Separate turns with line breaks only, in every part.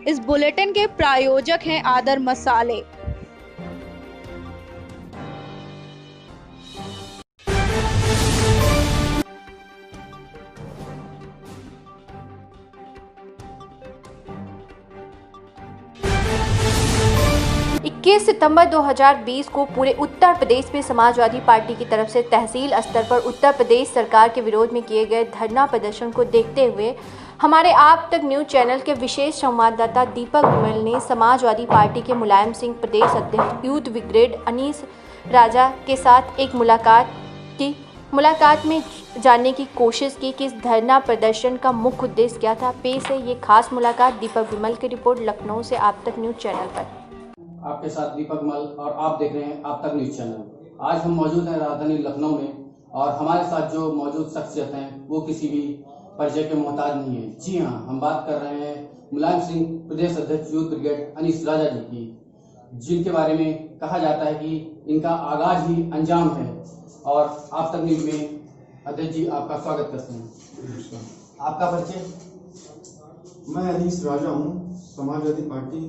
इस बुलेटिन के प्रायोजक हैं आदर मसाले।
इक्कीस सितंबर 2020 को पूरे उत्तर प्रदेश में समाजवादी पार्टी की तरफ से तहसील स्तर पर उत्तर प्रदेश सरकार के विरोध में किए गए धरना प्रदर्शन को देखते हुए हमारे आप तक न्यूज चैनल के विशेष संवाददाता दीपक गुमेल ने समाजवादी पार्टी के मुलायम सिंह प्रदेश अध्यक्ष यूथ ब्रिगेड अनीस राजा के साथ एक मुलाकात में जानने की कोशिश की कि इस धरना प्रदर्शन का मुख्य उद्देश्य क्या था। पेश है ये खास मुलाकात। दीपक गुमेल की रिपोर्ट लखनऊ से आप तक न्यूज चैनल पर।
आपके साथ दीपक मल और आप देख रहे हैं आप तक न्यूज चैनल। आज हम मौजूद हैं राजधानी लखनऊ में और हमारे साथ जो मौजूद शख्सियत हैं वो किसी भी परिचय के मोहताज नहीं है। जी हाँ, हम बात कर रहे हैं मुलायम सिंह प्रदेश अध्यक्ष यूथ ब्रिगेड अनीस राजा जी की, जिनके बारे में कहा जाता है कि इनका आगाज ही अंजाम है। और आप तक न्यूज में अध्यक्ष जी आपका स्वागत करते हैं। आपका परिचय?
मैं अनीस राजा हूँ, समाजवादी पार्टी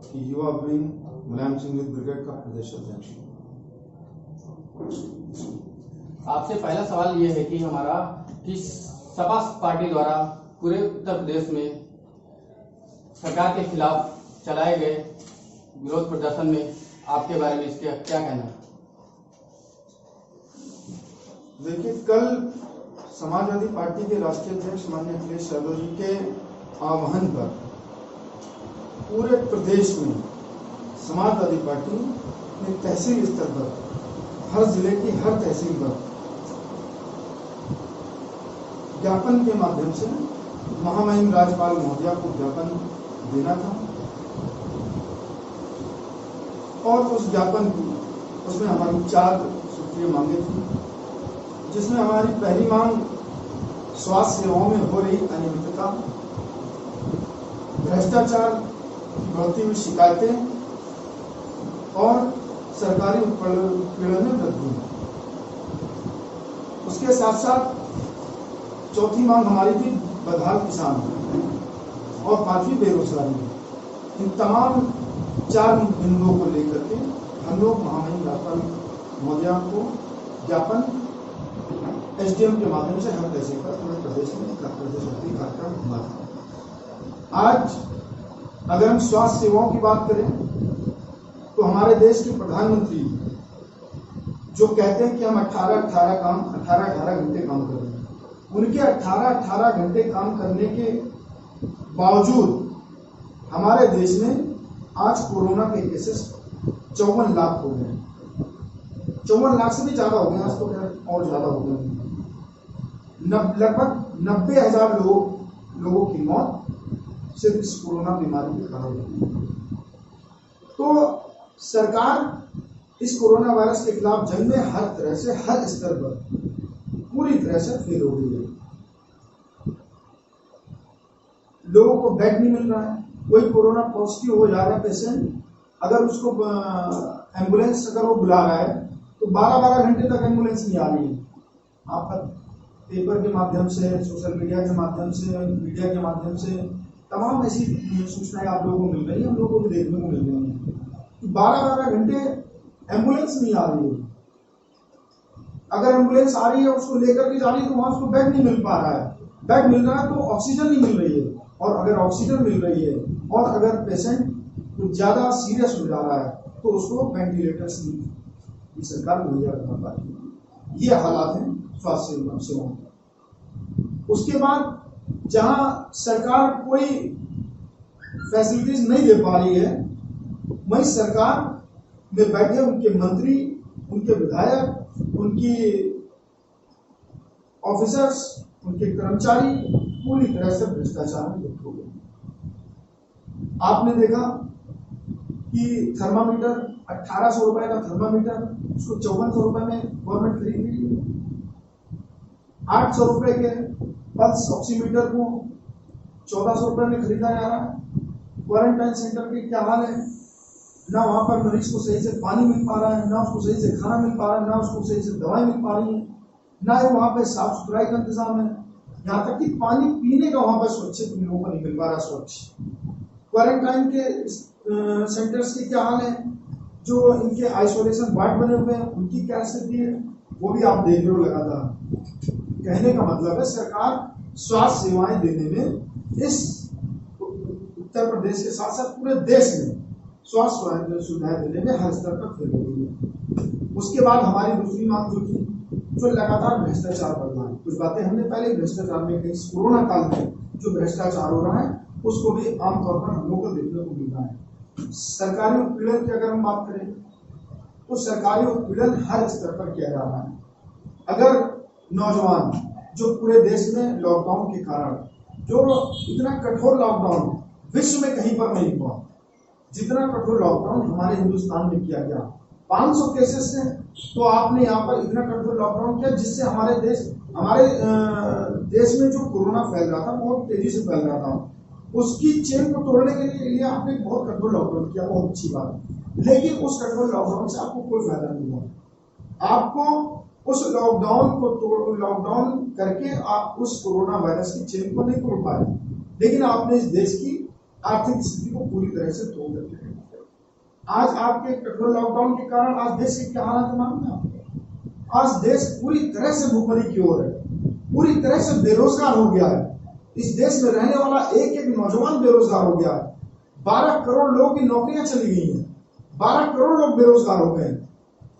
की युवा wing Mulayam Singh youth brigade का प्रदेश अध्यक्ष।
आपसे पहला सवाल ये है कि हमारा कि सपा पार्टी द्वारा पूरे उत्तर प्रदेश में सरकार के खिलाफ चलाए गए विरोध प्रदर्शन में आपके बारे में इसके क्या कहना है?
देखिए, कल समाजवादी पार्टी के राष्ट्रीय अध्यक्ष माननीय अखिलेश यादव जी के आह्वान पर पूरे प्रदेश में समाजवादी पार्टी ने तहसील स्तर पर हर जिले की हर तहसील पर ज्ञापन के माध्यम से महामहिम राज्यपाल महोदया को ज्ञापन देना था। और उस ज्ञापन की उसमें हमारी 4 सूत्रीय मांगे थी, जिसमें हमारी पहली मांग स्वास्थ्य सेवाओं में हो रही अनियमितता, भ्रष्टाचार की बढ़ती हुई शिकायतें और सरकारी उत्पीड़न में वृद्धि। उसके साथ साथ चौथी मांग हमारी थी बदहाल किसान और 5वीं बेरोजगारी। इन तमाम 4 बिंदुओं को लेकर के हम लोग महामहिम राज्यपाल महोदया को ज्ञापन एसडीएम के माध्यम से हर तहसील पर पूरे प्रदेश में प्रदेशव्यापी कार्यक्रम हुआ था। आज अगर हम स्वास्थ्य सेवाओं की बात करें तो हमारे देश के प्रधानमंत्री जो कहते हैं कि हम 18 घंटे काम कर रहे हैं, उनके 18 घंटे काम करने के बावजूद हमारे देश में आज कोरोना के केसेस 54 लाख हो गए। 54 लाख से भी ज्यादा हो गए, आज तो और ज्यादा हो गए। लगभग 90,000 लोगों की मौत सिर्फ इस कोरोना बीमारी के कारण हुई। तो सरकार इस कोरोना वायरस के खिलाफ जंग में हर तरह से हर स्तर पर पूरी तरह से फेल हो गई है। लोगों को बेड नहीं मिल रहा है। कोई कोरोना पॉजिटिव हो जा रहा है पेशेंट, अगर उसको एम्बुलेंस अगर वो बुला रहा है तो 12-12 घंटे तक एम्बुलेंस नहीं आ रही है। आप पेपर के माध्यम से, सोशल मीडिया के माध्यम से, मीडिया के माध्यम से तमाम ऐसी सूचनाएं आप लोगों को मिल रही है, हम लोगों को भी देखने को मिल रही है। 12-12 घंटे एम्बुलेंस नहीं आ रही है। अगर एम्बुलेंस आ रही है उसको लेकर के जा रही है तो वहां उसको बेड नहीं मिल पा रहा है। बेड मिल रहा है तो ऑक्सीजन नहीं मिल रही है, और अगर ऑक्सीजन मिल रही है और अगर पेशेंट कुछ ज्यादा सीरियस हो जा रहा है तो उसको वेंटिलेटर्स की सरकार मुहैया करना पाती है। ये हालात हैं स्वास्थ्य सेवाओं के। उसके बाद जहां सरकार कोई फैसिलिटीज नहीं दे पा रही है, वहीं सरकार में बैठे उनके मंत्री, उनके विधायक, उनकी ऑफिसर्स, उनके कर्मचारी पूरी तरह से भ्रष्टाचार में लिप्त हो गए। आपने देखा कि थर्मामीटर 1800 रुपए का थर्मामीटर उसको 5400 रुपए में गवर्नमेंट खरीद रही है। 800 रुपए के पल्स ऑक्सीमीटर को 1400 रुपए में खरीदा जा रहा है। क्वारंटाइन सेंटर के क्या हाल है, ना वहां पर मरीज को सही से पानी मिल पा रहा है, ना उसको सही से खाना मिल पा रहा है, ना उसको सही से दवाई मिल पा रही है, ना ही वहां पे साफ सुथराई का इंतजाम है। यहाँ तक कि पानी पीने का वहां पर स्वच्छ लोगों को नहीं मिल पा रहा स्वच्छ। क्वारंटाइन के सेंटर्स की क्या हाल है, जो इनके आइसोलेशन वार्ड बने हुए हैं उनकी क्या स्थिति है, वो भी आप देख रहे हो लगातार। कहने का मतलब है सरकार स्वास्थ्य सेवाएं देने में इस उत्तर प्रदेश के साथ साथ पूरे देश में स्वास्थ्य सुविधाएं देने में हर स्तर पर फेल हो रही है। उसके बाद हमारी दूसरी मांग जो थी, जो लगातार भ्रष्टाचार बढ़ रहा है, कुछ बातें हमने पहले भ्रष्टाचार में कही, कोरोना काल में जो भ्रष्टाचार हो रहा है उसको भी आमतौर पर हम लोग को देखने को मिल रहा है। सरकारी उत्पीड़न की अगर हम बात करें तो सरकारी उत्पीड़न हर स्तर पर किया जा रहा है। अगर नौजवान जो पूरे देश में लॉकडाउन के कारण, जो इतना कठोर लॉकडाउन विश्व में कहीं पर नहीं हुआ, जितना कठोर लॉकडाउन हमारे हिंदुस्तान में किया गया, 500 केसेस हैं, तो आपने यहाँ पर इतना कठोर लॉकडाउन किया जिससे हमारे देश में जो कोरोना फैल रहा था बहुत तेजी से फैल रहा था, उसकी चेन को तोड़ने के लिए आपने बहुत कठोर लॉकडाउन किया, बहुत अच्छी बात। लेकिन उस कठोर लॉकडाउन से आपको कोई फायदा नहीं हुआ। आपको उस लॉकडाउन करके आप उस कोरोना वायरस की चेन को नहीं तोड़ पाए, लेकिन आपने इस देश की आर्थिक स्थिति को पूरी तरह से तोड़ करके आज आपके कठोर लॉकडाउन के कारण आज देश के क्या हालात मालूम है आपको? आज देश पूरी तरह से भुखमरी की ओर है, पूरी तरह से बेरोजगार हो गया है। इस देश में रहने वाला एक एक नौजवान बेरोजगार हो गया है। 12 करोड़ लोगों की नौकरियां चली गई हैं, 12 करोड़ लोग बेरोजगार हो गए।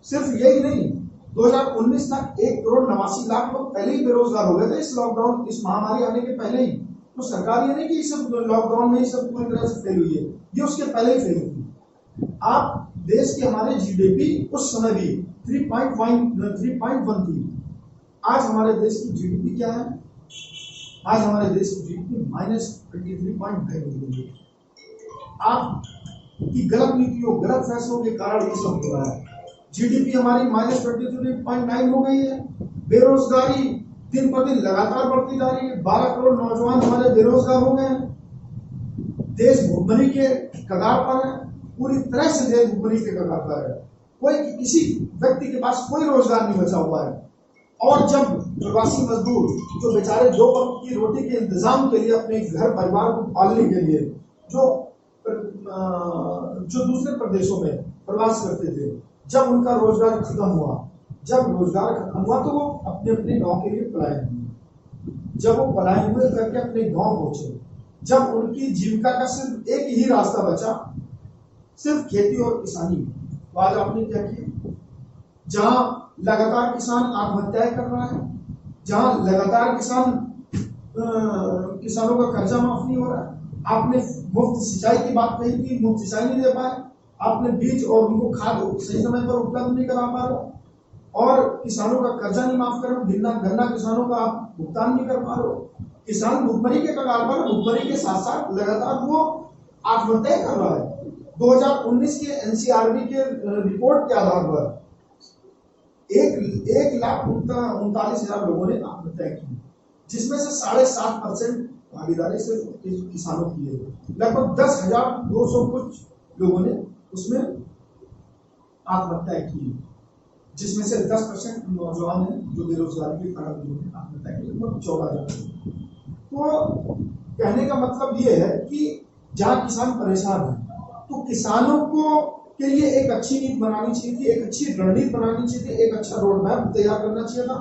सिर्फ यही नहीं, 2019 तक 1,89,00,000 लोग पहले ही बेरोजगार हो गए थे इस लॉकडाउन, इस महामारी आने के पहले ही। तो सरकार ये नहीं कि सब लॉकडाउन में ही सब पूरी तरह से फेल हुई है, ये उसके पहले ही फेल हुई। आप देश की हमारे जीडीपी उस समय भी 3.1 थी। आज हमारे देश की जीडीपी क्या है? आज हमारे देश की जीडीपी -23.5 है। आप की गलत नीतियों, गलत फैसलों के कारण ये सब हो रहा है। जीडीपी हमारी -23.9 हो गई है। बेरोजगारी दिन पर दिन लगातार बढ़ती जा रही है। 12 करोड़ नौजवान हमारे बेरोजगार हो गए। देश भुखमरी के कगार पर है, पूरी तरह से देश भुखमरी के कगार पर है। किसी व्यक्ति के पास कोई रोजगार नहीं बचा हुआ है। और जब प्रवासी मजदूर जो बेचारे 2 वक्त की रोटी के इंतजाम के लिए अपने घर परिवार को पालने के लिए जो दूसरे प्रदेशों में प्रवास करते थे, जब उनका रोजगार खत्म हुआ, तो वो अपने अपने गांव के लिए पलायन हुए। जब वो पलायन हुए करके अपने गांव पहुंचे, जब उनकी जीविका का सिर्फ एक ही रास्ता बचा, सिर्फ खेती और किसानी, तो आज आपने क्या किया? जहां लगातार किसान आत्महत्याएं कर रहा है, जहां लगातार किसानों का कर्जा माफ नहीं हो रहा है। आपने मुफ्त सिंचाई की बात कही थी, मुफ्त सिंचाई नहीं दे पाए। आपने बीज और उनको खाद सही समय पर उपलब्ध नहीं करा पा रहे, और किसानों का कर्जा नहीं माफ कर रहे, गन्ना किसानों का आप भुगतान नहीं कर पा रहे। किसान भुखमरी के कगार पर, भुखमरी के साथ साथ लगातार वो आत्महत्या कर रहा है। 2019 के एनसीआरबी के रिपोर्ट के आधार पर 1,39,000 लोगों ने आत्महत्या की, जिसमें से 7.5% भागीदारी से किसानों की है। लगभग 10,200 कुछ लोगों ने उसमें आत्महत्या की, जिसमें से 10% नौजवान हैं जो बेरोजगारी के कारण आत्महत्या की, लगभग 14,000। तो कहने का मतलब ये है कि जहाँ किसान परेशान है, तो किसानों को के लिए एक अच्छी नीति बनानी चाहिए थी, एक अच्छी रणनीति बनानी चाहिए थी, एक अच्छा रोड मैप तैयार करना चाहिए था,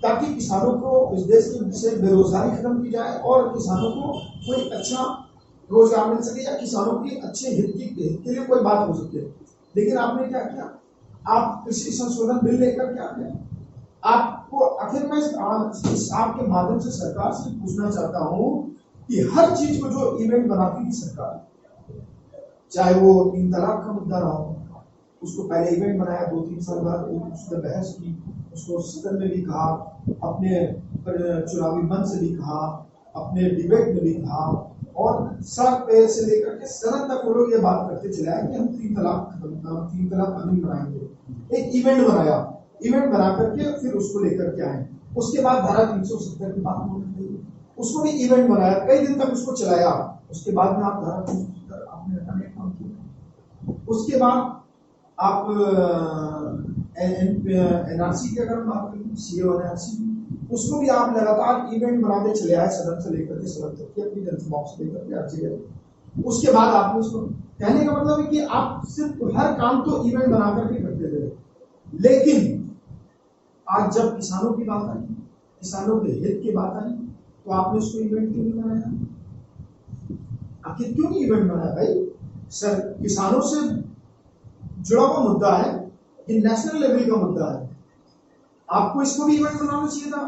ताकि किसानों को इस देश से बेरोजगारी खत्म की जाए और किसानों को कोई अच्छा रोजगार मिल सके, या किसानों की अच्छे हित के लिए कोई बात हो सके। लेकिन आपने क्या किया? आप कृषि संशोधन बिल लेकर क्या किया? आपको आखिर में आपके माध्यम से सरकार से पूछना चाहता हूं कि हर चीज को जो इवेंट बनाती थी सरकार, चाहे वो 3 तलाक का मुद्दा रहा हो, उसको पहले इवेंट बनाया, 2-3 साल बाद उस पर बहस की, उसको सदन में भी कहा, अपने चुनावी मंच से भी कहा, अपने डिबेट में भी कहा, और सड़क पे से लेकर के सदन तक वो लोग ये बात करते चले आए कि हम 3 तलाक कानून बनाएंगे। एक इवेंट बनाया, इवेंट बना करके फिर उसको लेकर के आए। उसके बाद धारा 370 की बात होनी, उसको भी इवेंट बनाया, कई दिन तक उसको चलाया। उसके बाद में आप धारा 370 आपने हटाने का काम किया। उसके बाद आप एनआरसी की अगर बात करें, सीए और एनआरसी, उसको भी आप लगातार इवेंट बनाते चले आए, सदन से लेकर के सदन तक की अपनी जनसभाओं से लेकर के हर जगह। उसके बाद आपने उसको, कहने का मतलब है कि आप सिर्फ हर काम तो इवेंट बना करके करते थे, लेकिन आज जब किसानों की बात आई, किसानों के हित की बात आई, तो आपने उसको इवेंट क्यों नहीं बनाया? आखिर क्यों नहीं इवेंट बनाया भाई? सर, किसानों से जुड़ा हुआ मुद्दा है, ये नेशनल लेवल का मुद्दा है, आपको इसको भी इवेंट बनाना चाहिए था।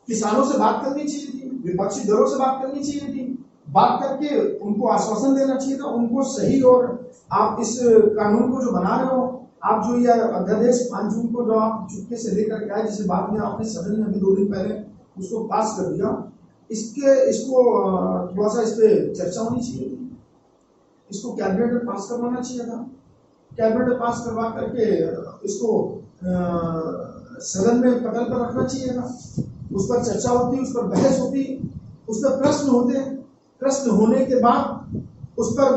किसानों से बात करनी चाहिए थी, विपक्षी दलों से बात करनी चाहिए थी, बात करके उनको आश्वासन देना चाहिए था, उनको सही। और आप इस कानून को जो बना रहे हो, आप जो ये अध्यादेश 5 जून को जो आप चुपके से लेकर के आए, जिसे बाद में आपने सदन में अभी 2 दिन पहले उसको पास कर दिया, इसको थोड़ा सा इस पे चर्चा होनी चाहिए थी, इसको कैबिनेट में पास करवाना चाहिए था। कैबिनेट में पास करवा करके इसको सदन में पटल पर रखना चाहिए था, उस पर चर्चा होती, उस पर बहस होती, उस पर प्रश्न होते, प्रश्न होने के बाद उस पर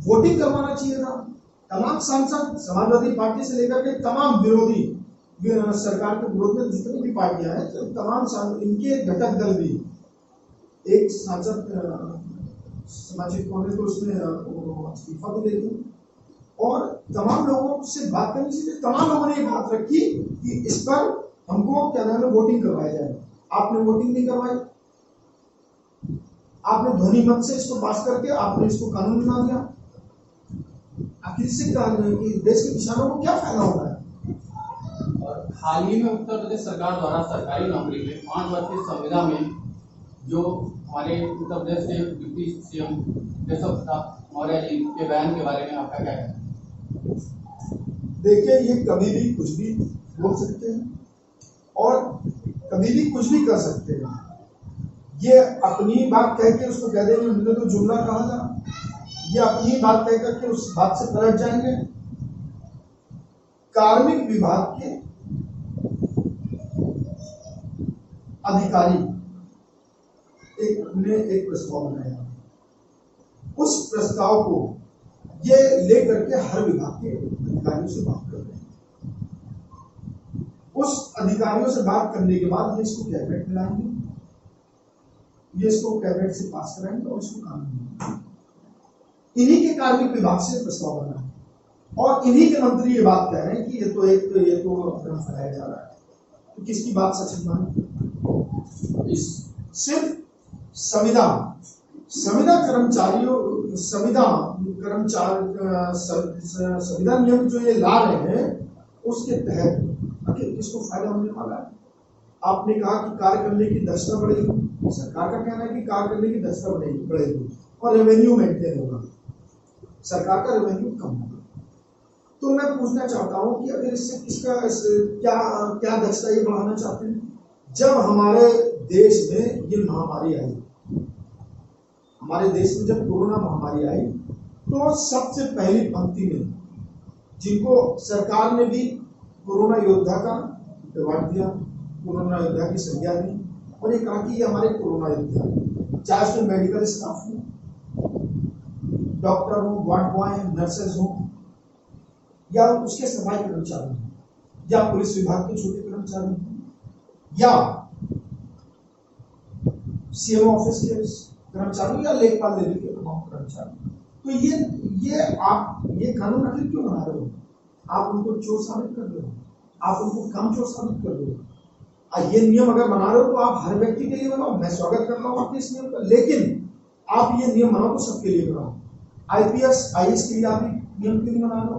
वोटिंग करवाना चाहिए था। तमाम सांसद, समाजवादी पार्टी से लेकर के तमाम विरोधी सरकार के विरोध में जितनी भी पार्टियां हैं, तो तमाम सांसद, इनके घटक दल भी, एक सांसद सामाजिक कौन तो उसने इस्तीफा भी दे दिया, और तमाम लोगों से बात करनी चाहिए। तमाम लोगों ने ये बात रखी कि इस पर हमको क्या नाम है वोटिंग करवाई जाए, आपने वोटिंग नहीं करवाई, आपने ध्वनि मत से इसको पास करके आपने इसको कानून बना दिया। आखिर इससे देश के किसानों को क्या फायदा होता है?
और हाल ही में उत्तर प्रदेश सरकार द्वारा सरकारी नौकरी में 5 वर्ष की संविदा में जो हमारे उत्तर प्रदेश के डिप्टी सीएम केशव प्रसाद मौर्य जी के बयान के बारे में आपका क्या कहना है?
देखिए, ये कभी भी कुछ भी बोल सकते हैं और कभी भी कुछ भी कर सकते हैं। ये अपनी बात कह के उसको कह देंगे मुझे तो जुमला कहा था, ये अपनी बात कह करके उस बात से पलट जाएंगे। कार्मिक विभाग के अधिकारी ने एक प्रस्ताव बनाया, उस प्रस्ताव को ये लेकर के हर विभाग के अधिकारियों से बात कर रहे हैं। उस अधिकारियों से बात करने के बाद ये इसको कैबिनेट में लाएंगे, ये इसको कैबिनेट से पास कराएंगे और इसको कानून, इन्हीं के कार्मिक विभाग से प्रस्ताव बना है और इन्हीं के मंत्री ये बात कह रहे हैं कि ये तो अपना फैलाया जा रहा है। तो किसकी बात सच माने? इस सिर्फ संविदा नियम जो ये ला रहे हैं, उसके तहत आखिर किसको फायदा होने वाला है? आपने कहा कि कार्य करने की दक्षता बढ़ेगी, सरकार का कहना है कि कार्य करने की दक्षता बढ़ेगी और रेवेन्यू मेंटेन होगा, सरकार का रेवेन्यू कम होगा। तो मैं पूछना चाहता हूं कि अगर इससे क्या दक्षता ये बढ़ाना चाहते हैं? जब हमारे देश में ये महामारी आई, हमारे देश में जब कोरोना महामारी आई, तो सबसे पहली पंक्ति में जिनको सरकार ने भी कोरोना योद्धा का अवार्ड दिया, कोरोना योद्धा की संज्ञा दी और ये कहा कि ये हमारे कोरोना योद्धा, चाहे उसमें मेडिकल स्टाफ हो, डॉक्टर हो, वार्ड बॉय, नर्सेज हो, या उसके सफाई कर्मचारी हो, या पुलिस विभाग के छोटे कर्मचारी हो, या सीएम ऑफिस के कर्मचारी या लेखपाल लेवल के तमाम कर्मचारी। तो ये कानून आखिर क्यों बना रहे हो? आप उनको चोर साबित कर रहे हो, आप उनको कम चोर साबित कर रहे हो। ये नियम अगर बना रहे हो तो आप हर व्यक्ति के लिए बनाओ, मैं स्वागत करता हूँ आपके इस नियम का, लेकिन आप ये नियम बनाओ तो सबके लिए बनाओ। IPS IAS के लिए आप नियम क्यों नहीं बना लो?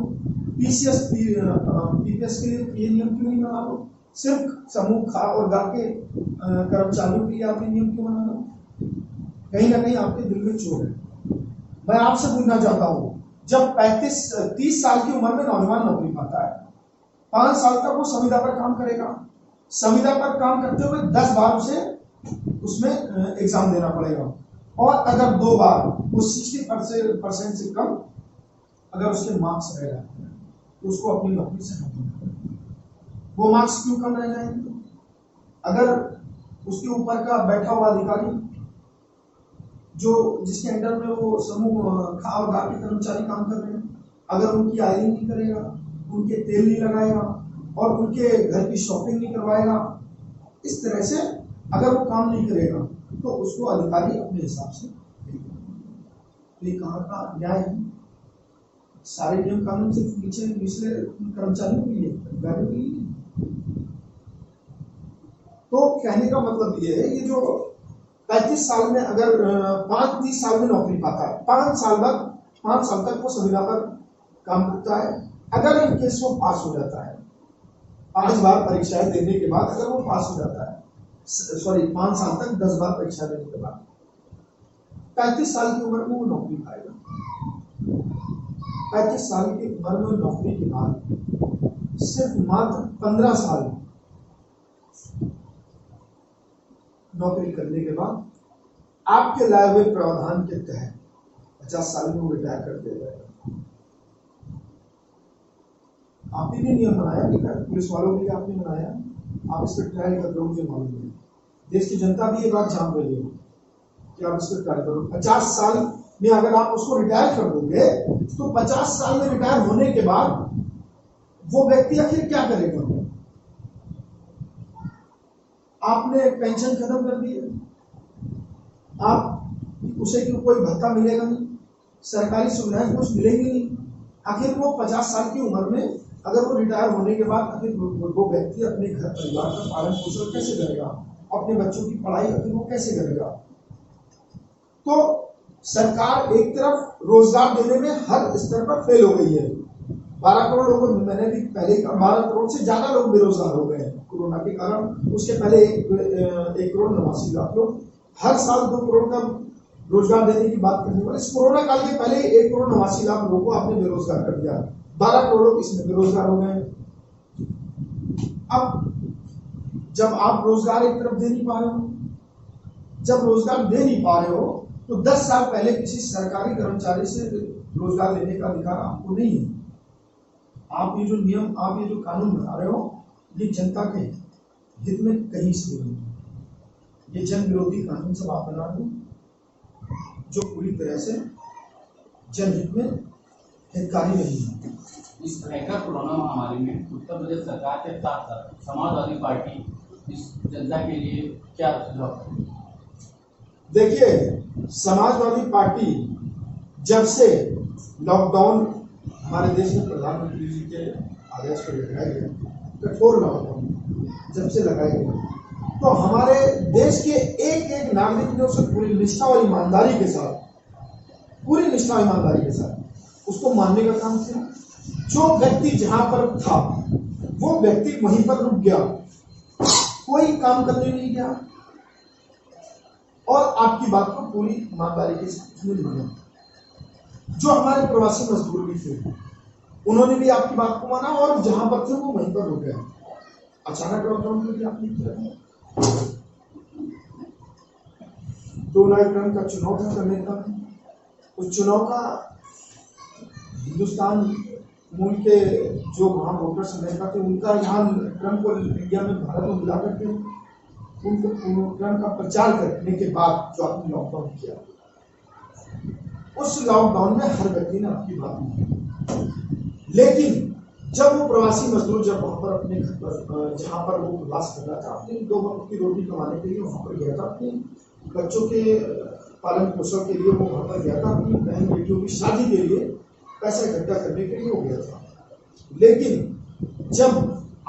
PCS PPS के लिए ये नियम क्यों नहीं बना लो? सिर्फ समूह खा और गा के कर्मचारियों के लिए आप ये नियम क्यों बना लो? कहीं ना कहीं आपके दिल में चोर है। मैं आपसे पूछना चाहता हूँ, जब 30 साल की उम्र में नौजवान नौकरी पाता है, 5 साल तक वो संविदा पर काम करेगा, संविदा पर काम करते हुए 10 बार उसे उसमें एग्जाम देना पड़ेगा, और अगर 2 बार वो 60% से कम अगर उसके मार्क्स रह जाते हैं तो उसको अपनी नौकरी से हटाना। वो मार्क्स क्यों कम रह जाएंगे? अगर उसके ऊपर का बैठा हुआ अधिकारी जिसके अंडर में वो समूह खा और गा के कर्मचारी काम कर रहे हैं, अगर उनकी आयरिंग नहीं करेगा, उनके तेल नहीं लगाएगा और उनके घर की शॉपिंग नहीं करवाएगा, इस तरह से अगर वो काम नहीं करेगा तो उसको अधिकारी अपने हिसाब से तो ये कहाँ का न्याय है? सारे नियम कानून सिर्फ निचले कर्मचारियों के लिए, अधिकारियों के लिए। तो कहने का मतलब ये है, ये जो 35 साल में अगर 30 साल में नौकरी पाता है, 5 साल तक वो संविदा पर काम करता है। अगर इन केस वो पास हो जाता है, 5 बार परीक्षाएं देने के बाद अगर वो पास हो जाता है, 5 साल तक 10 बार परीक्षा देने के बाद 35 साल की उम्र में वो नौकरी पाएगा। 35 साल की उम्र में नौकरी के बाद सिर्फ मात्र 15 साल नौकरी करने के बाद आपके लाए हुए प्रावधान के तहत 50 साल में वो रिटायर कर दिया जाएगा। आप ही ने नियम बनाया, पुलिस वालों के लिए आपने बनाया, आप इस पर ट्रायल कर रहे हो, मुझे मालूम है। देश की जनता भी ये बात जान रही है कि आप इस पर ट्रायल करो। 50 साल में अगर आप उसको रिटायर कर दोगे तो 50 साल में रिटायर होने के बाद वो व्यक्ति आखिर क्या करेगा? आपने पेंशन खत्म कर दी है, आप उसे कोई भत्ता मिलेगा नहीं, सरकारी सुविधाएं कुछ मिलेंगी नहीं। आखिर वो 50 साल की उम्र में अगर वो रिटायर होने के बाद आखिर वो व्यक्ति अपने घर परिवार का पालन पोषण कैसे करेगा? अपने बच्चों की पढ़ाई आखिर वो कैसे करेगा? तो सरकार एक तरफ रोजगार देने में हर स्तर पर फेल हो गई है। 12 करोड़ लोगों, मैंने भी पहले 12 करोड़ से ज्यादा लोग बेरोजगार हो गए हैं कोरोना के कारण। उसके पहले 1 करोड़ 89 लाख लोग, हर साल 2 करोड़ का रोजगार देने की बात करने वाले। इस कोरोना काल के पहले 1 करोड़ 89 लाख लोगों को आपने बेरोजगार कर दिया, 12 करोड़ लोग इसमें बेरोजगार हो गए। अब जब आप रोजगार एक तरफ दे नहीं पा रहे हो, जब रोजगार दे नहीं पा रहे हो तो 10 साल पहले किसी सरकारी कर्मचारी से रोजगार लेने का अधिकार आपको नहीं है। आप ये जो नियम, आप ये जो कानून बना रहे हो, ये जनता के हित में कहीं से नहीं है। ये जन विरोधी कानून सब आप बना रहे हो जो पूरी तरह से जनहित में हितकारी नहीं है।
इस भयंकर कोरोना महामारी में उत्तर प्रदेश सरकार के साथ साथ समाजवादी पार्टी इस जनता के लिए क्या सुझाव?
देखिए, समाजवादी पार्टी जब से लॉकडाउन हमारे देश में प्रधानमंत्री जी के आदेश पर लगाया गया, कठोर लॉकडाउन जब से लगाया गया, तो हमारे देश के एक नागरिक ने उसे पूरी निष्ठा और ईमानदारी के साथ, पूरी निष्ठा और ईमानदारी के साथ उसको मानने का काम किया। जो व्यक्ति जहां पर था वो व्यक्ति वहीं पर रुक गया, कोई काम करने नहीं गया और आपकी बात को पूरी ईमानदारी के साथ माना। जो हमारे प्रवासी मजदूर भी थे उन्होंने भी आपकी बात को माना और जहां पर थे वो वहीं पर रुक गए। अचानक लॉकडाउन के लिए आपने किया 2 लाख टन का चुनाव था करने का। उस चुनाव का हिंदुस्तान मूल के जो वहां वोटर्स अमेरिका थे उनका यहाँ ट्रम्प को इंडिया में, भारत में बुला करके उनको ट्रम्प का प्रचार करने के बाद जो आपने लॉकडाउन किया, उस लॉकडाउन में हर व्यक्ति ने आपकी बात मानी। लेकिन जब वो प्रवासी मजदूर जब वहां पर अपने घर पर, जहां पर वो प्रवास कर रहा था, अपने 2 वक्त की रोटी कमाने के लिए वहां पर गया था, अपने बच्चों के पालन पोषण के लिए वो वहां पर गया था, अपनी बहन बेटियों की शादी के लिए पैसा इकट्ठा करने के लिए हो गया था। लेकिन जब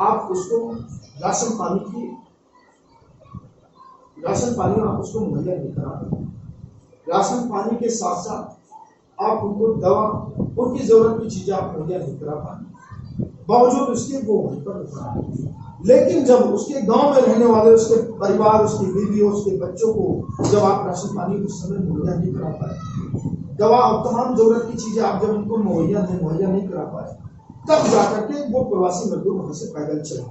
आप उसको राशन पानी आप उसको मुहैया नहीं करा पाए, राशन पानी के साथ साथ आप उनको दवा, उनकी जरूरत की चीजें आप मुहैया नहीं करा पाए, बावजूद उसके वो वहीं पर रुका। लेकिन जब उसके गांव में रहने वाले उसके परिवार, उसकी बीवी, उसके बच्चों को जब आप राशन पानी उस समय मुहैया नहीं करा पाए, दवा और तमाम जरूरत की चीजें आप जब उनको मुहैया नहीं करा पाए, तब जाकर के वो प्रवासी मजदूर वहां से पैदल चला।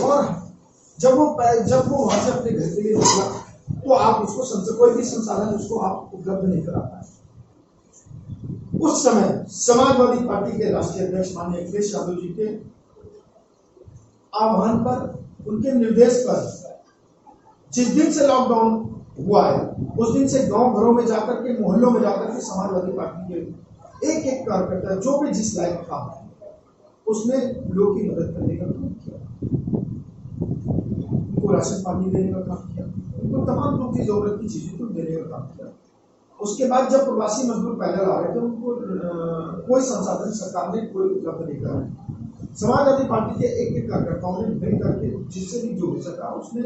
और जब वो वहां से अपने घर के लिए निकला तो आप उसको कोई भी संसाधन उसको आप उपलब्ध नहीं करा पाए। उस समय समाजवादी पार्टी के राष्ट्रीय अध्यक्ष माननीय अखिलेश यादव जी के आह्वान पर, उनके निर्देश पर, जिस दिन से लॉकडाउन हुआ है उस दिन से गांव घरों में जाकर के, मोहल्लों में जाकर के समाजवादी पार्टी के एक कार्यकर्ता जो भी जिस लायक था उसने लोगों की मदद करने का काम किया, उनको राशन पानी देने का काम किया, उनको तमाम लोगों की जरूरत की चीजें को देने का काम किया। उसके बाद जब प्रवासी मजदूर पैदल आ रहे थे उनको कोई संसाधन सरकार ने कोई उपलब्ध नहीं कराया। समाजवादी पार्टी के एक कार्यकर्ताओं ने मिल करके जिससे भी जो हो सका उसने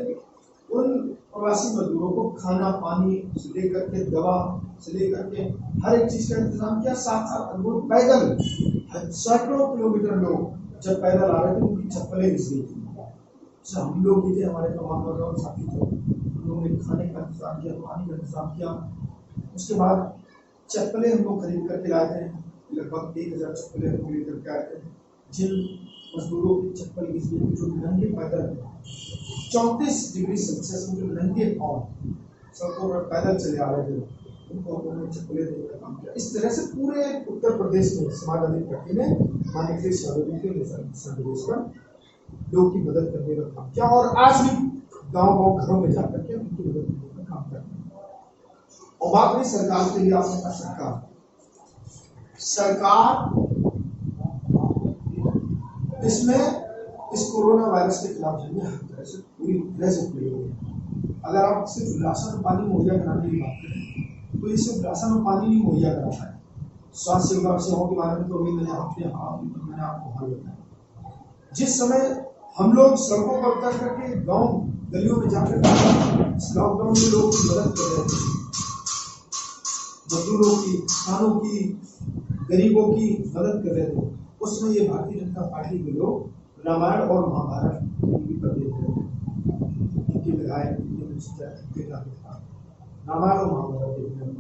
उन प्रवासी मजदूरों को खाना पानी से लेकर के दवा से लेकर के हर एक चीज का इंतजाम किया। साथ साथ वो पैदल सैकड़ों किलोमीटर लोग जब पैदल आ रहे थे उनकी चप्पलें घिस गई थी। हम लोग भी थे, हमारे तमाम नौजवान साथी थे, उन्होंने खाने का इंतजाम किया, पानी का इंतजाम किया। उसके बाद चप्पलें हम लोग खरीद करके लाए थे, लगभग 1000 चप्पलें हम खरीद करके आए थे। जिन मजदूरों की चप्पल घिस गई थी, जो नंगे पैदल 34 डिग्री सेल्सियस में जो नंगे पाँव सड़कों पर पैदल चले आ रहे थे, उनको हम लोगों ने चप्पलें देने का काम किया। इस तरह से पूरे उत्तर प्रदेश में समाजवादी पार्टी ने माननीय अखिलेश यादव जी के निर्देश पर लोगों की मदद करने का काम किया और आज भी गांव-गांव घरों में जाकर के उनकी मदद करने का काम करते हैं। और बात रही सरकार के लिए, आपने कहा सरकार इसमें इस कोरोना वायरस के खिलाफ जंग हर तरह से पूरी तरह से प्ले हो गई। अगर आप सिर्फ राशन पानी मुहैया कराने की बात करें तो ये सिर्फ राशन और पानी नहीं मुहैया कराना है। स्वास्थ्य विभाग सेवाओं के बारे में तो अभी मैंने आपको हाल बताया। जिस समय हम लोग सड़कों पर उतर करके गांव गलियों में जाकर लॉकडाउन में लोगों की मदद कर रहे थे, मजदूरों की, किसानों की, गरीबों की मदद कर रहे थे, उसमें ये भारतीय जनता पार्टी के लोग रामायण और महाभारत टीवी पर देख रहे थे। उनके विधायक, रामायण और महाभारत देखने में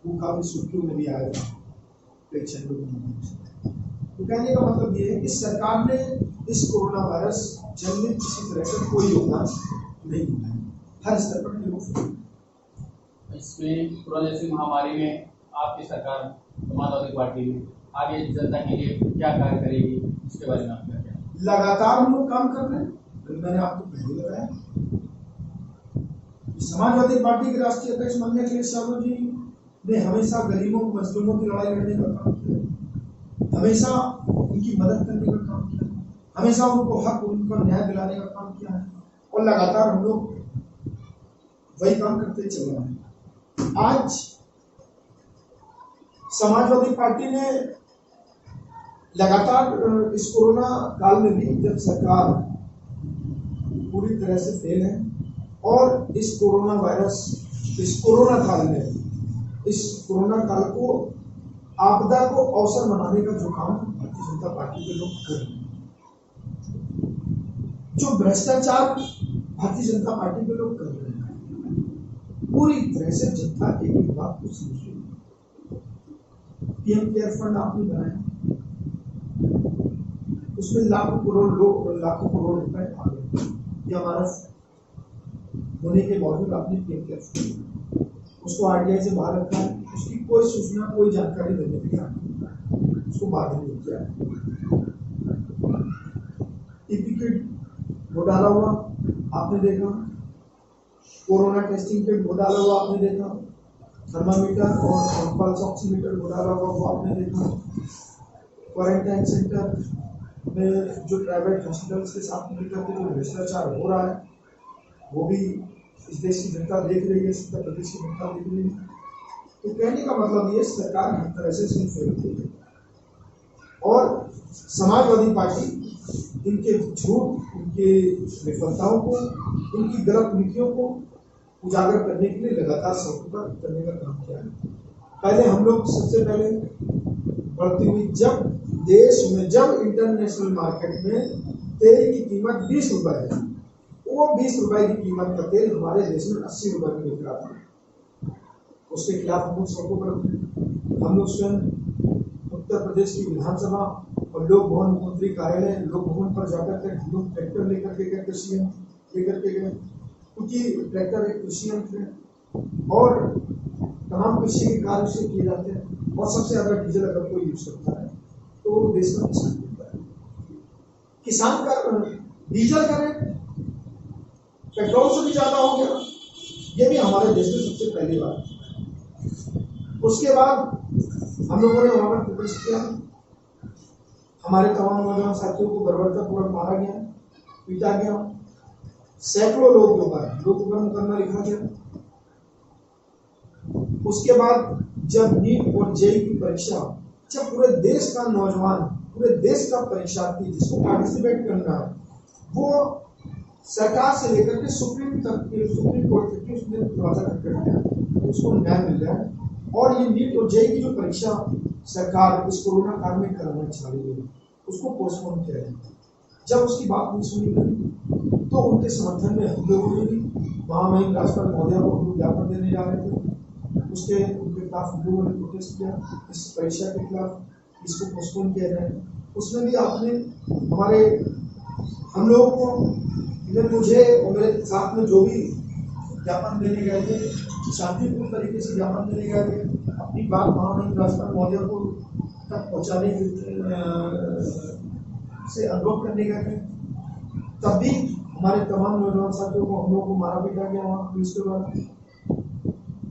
वो काफी सुर्खियों में भी आया था कई चैनलों के माध्यम से। तो कहने का मतलब ये है कि सरकार ने इस कोरोना वायरस जंग में किसी तरह का कोई योगदान नहीं दिया है, हर स्तर पर लोग।
इसमें कोरोना जैसी महामारी में आपकी सरकार समाजवादी पार्टी में आगे जनता के लिए क्या कार्य करेगी, इसके बारे में आप क्या कहें?
लगातार हम लोग काम कर रहे हैं। मैंने आपको पहले बताया, समाजवादी पार्टी के राष्ट्रीय अध्यक्ष माननीय अखिलेश यादव जी ने हमेशा गरीबों मजलूमों की लड़ाई लड़ने का काम किया, हमेशा उनकी मदद करने का काम किया, हमेशा उनको हक, उनको न्याय दिलाने का काम किया है और लगातार हम लोग वही काम करते चल रहे हैं। आज समाजवादी पार्टी ने लगातार इस कोरोना काल में भी, जब सरकार पूरी तरह से फेल है और इस कोरोना वायरस, इस कोरोना काल में, इस कोरोना काल को आपदा को अवसर बनाने का जो काम भारतीय जनता पार्टी के लोग कर रहे हैं, जो भ्रष्टाचार भारतीय जनता पार्टी के लोग कर रहे हैं, पूरी तरह से जनता की एक बात को समझिए। पीएम केयर फंड आपने बनाया, उसमें लाखों करोड़ रुपए आ गए। ये हमारा होने के बावजूद आपने पीएम केयर फंड उसको आरटीआई से बाहर रखा है, उसकी कोई सूचना, कोई जानकारी देने के लिए उसको बाहर नहीं किया। टीपी किट घोटाला हुआ आपने देखा, कोरोना टेस्टिंग किट घोटाला हुआ आपने देखा, थर्मामीटर और पल्स ऑक्सीमीटर घोटाला हुआ वो आपने देखा, क्वारंटाइन सेंटर में जो प्राइवेट हॉस्पिटल्स के साथ मिलकर के जो भ्रष्टाचार हो रहा है वो भी इस देश की जनता देख रही है, उत्तर प्रदेश की जनता देख रही है। तो कहने का मतलब ये, सरकार हर तरह से इसमें फेल हुई है और समाजवादी पार्टी इनके झूठ, इनके विफलताओं को, इनकी गलत नीतियों को उजागर करने के लिए लगातार सड़कों पर उतरने का काम किया है। पहले हम लोग सबसे पहले बढ़ती हुई, जब देश में, जब इंटरनेशनल मार्केट में तेल की कीमत 20 रुपए है, वो 20 रुपए की कीमत का तेल हमारे देश में 80 रुपए में बिक रहा था। उसके खिलाफ हम लोग सड़कों पर उतरे। हम लोग स्वयं उत्तर प्रदेश की विधानसभा और लोक भवन, मुख्यमंत्री कार्यालय, लोक भवन पर जाकर के हम लोग ट्रैक्टर लेकर के गए, कृषि यंत्र लेकर के गए, क्योंकि ट्रैक्टर एक कृषि यंत्र है और तमाम कृषि के कार्य से किए जाते हैं और सबसे ज्यादा डीजल अगर कोई यूज करता है तो देश का किसान होता है। किसान का डीजल का रेट पेट्रोल से भी ज्यादा हो गया, ये भी हमारे देश में सबसे पहली बार। उसके बाद हम लोगों ने वहां पर प्रोटेस्ट किया, हमारे तमाम नौजवान साथियों को बर्बरतापूर्वक मारा गया, पीटा गया, सैकड़ों लोग जो मुकदमा लिखा गया। उसके बाद जब नीट और जेईई की परीक्षा, जब पूरे देश का नौजवान, पूरे देश का परीक्षार्थी जिसको पार्टिसिपेट करना है, वो सरकार से लेकर के सुप्रीम कोर्ट तक की उसने दरवाजा खटखटाया गया, उसको न्याय मिल जाए। और ये नीट और जेईई की जो परीक्षा सरकार इस कोरोना काल में कराना चाह रही है, उसको पोस्टपोन किया जाए। जब उसकी बात नहीं सुनी गई तो उनके समर्थन में हम लोगों ने भी महामहिम राज्यपाल महोदया को हम लोग ज्ञापन देने जा रहे थे। उनके खिलाफ हम लोगों ने प्रोटेस्ट किया, इस परीक्षा के खिलाफ, इसको पोस्टपोन किया जाए। उसमें भी आपने हम लोगों को, मुझे और मेरे साथ में जो भी ज्ञापन देने गए थे, शांतिपूर्ण तरीके से ज्ञापन देने गए थे, अपनी बात महामहिम राज्यपाल महोदया को तक पहुँचाने से अनुरोध करने गए थे। तब भी हमारे तमाम नौजवान साथियों को, हम लोगों को मारा पीटा गया वहाँ पुलिस के द्वारा,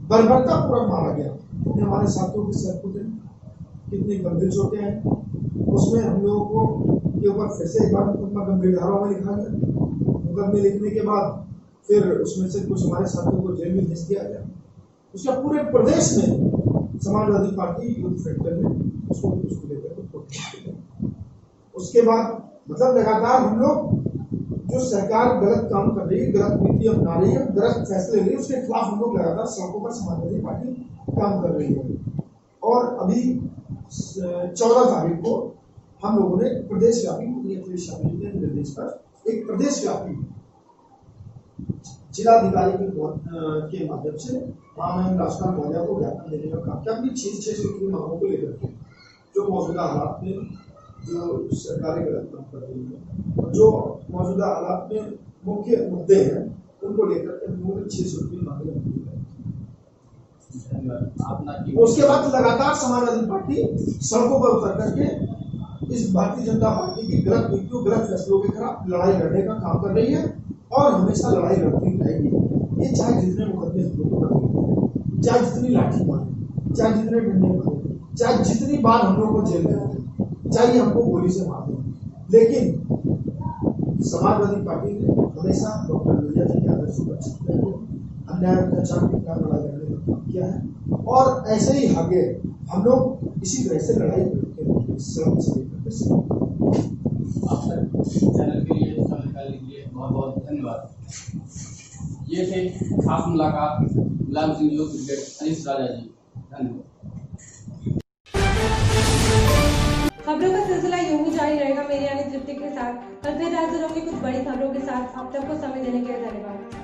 बर्बरता पूरा मारा गया। कितने हमारे साथियों के सर फूटे, कितनी गंभीर चोटें हैं। उसमें हम लोगों को के ऊपर फिर से एक बार मुकदमा गंभीर धाराओं में लिखा गया। मुकदमे लिखने के बाद फिर उसमें से कुछ हमारे साथियों को जेल में भेज दिया गया। उसका पूरे प्रदेश में समाजवादी पार्टी यूथ फ्रंट में उसको लेकर प्रोटेस्ट किया। उसके बाद मतलब लगातार हम लोग, जो सरकार गलत काम कर रही है, गलत नीति अपना रही है, गलत फैसले ले रही है, उसके खिलाफ हम लोग लगातार सड़कों पर समाजवादी पार्टी काम कर रही है। और अभी 14 तारीख को हम लोगों ने प्रदेशव्यापी निर्देश पर एक प्रदेशव्यापी जिलाधिकारी के माध्यम से महामहिम राज्यपाल महोदया को ज्ञापन देने का काम किया, अपनी 6 सूत्री मांगों को लेकर के, जो मौजूदा हालात में जो सरकारें गलत काम कर रही है और जो मौजूदा हालात में मुख्य मुद्दे हैं, उनको लेकर के हम लोग 6 सूत्री मांगे। उसके बाद लगातार समाजवादी पार्टी सड़कों पर उतर करके इस भारतीय जनता पार्टी की गलत नीतियों, गलत फैसलों के खिलाफ लड़ाई लड़ने का काम कर रही है और हमेशा लड़ाई लड़ती रहेगी। ये चाहे जितने मुकदमे हम लोग को, चाहे जितनी लाठी मारे, चाहे जितने डंडे मारे, चाहे जितनी बार हम लोग को जेल में रखें, चाहे हमको गोली से मार दें, लेकिन समाजवादी पार्टी ने हमेशा डॉक्टर लोहिया जी के आदर्शों को अच्छी तरह अन्याय अत्याचार के खिलाफ लड़ाई लड़ने का काम किया है। और ऐसे ही आगे हम लोग इसी तरह से लड़ाई लड़ते रहेंगे।
चैनल के लिए समय निकालने के लिए बहुत बहुत धन्यवाद। ये थे खास मुलाकात मुलायम सिंह यूथ ब्रिगेड अनिश राजा जी। धन्यवाद।
खबरों का सिलसिला यूं ही जारी रहेगा मेरे यानी तृप्ति के साथ। कल फिर हाजिर होंगे कुछ बड़ी खबरों के साथ। आप सबको समय देने के लिए धन्यवाद।